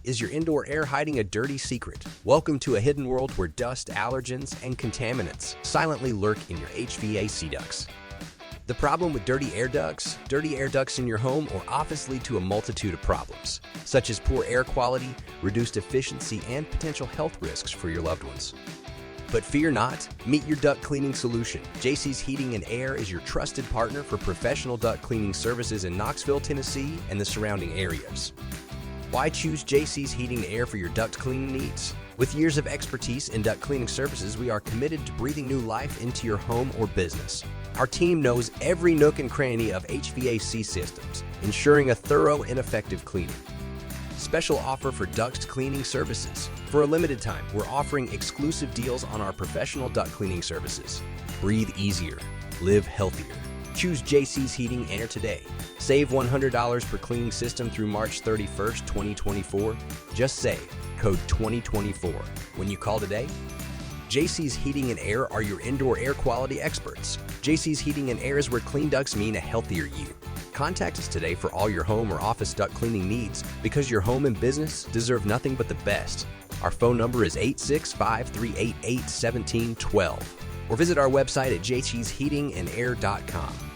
Is your indoor air hiding a dirty secret? Welcome to a hidden world where dust, allergens, and contaminants silently lurk in your HVAC ducts. The problem with dirty air ducts in your home or office lead to a multitude of problems, such as poor air quality, reduced efficiency, and potential health risks for your loved ones. But fear not, meet your duct cleaning solution. JC's Heating and Air is your trusted partner for professional duct cleaning services in Knoxville, Tennessee, and the surrounding areas. Why choose JC's Heating and Air for your duct cleaning needs? With years of expertise in duct cleaning services, we are committed to breathing new life into your home or business. Our team knows every nook and cranny of HVAC systems, ensuring a thorough and effective cleaning. Special offer for duct cleaning services. For a limited time, we're offering exclusive deals on our professional duct cleaning services. Breathe easier, live healthier. Choose JC's Heating and Air today. Save $100 per cleaning system through March 31st, 2024. Just say code 2024 when you call today. JC's Heating and Air are your indoor air quality experts. JC's Heating and Air is where clean ducts mean a healthier you. Contact us today for all your home or office duct cleaning needs because your home and business deserve nothing but the best. Our phone number is 865-388-1712 or visit our website at jcsheatingandair.com.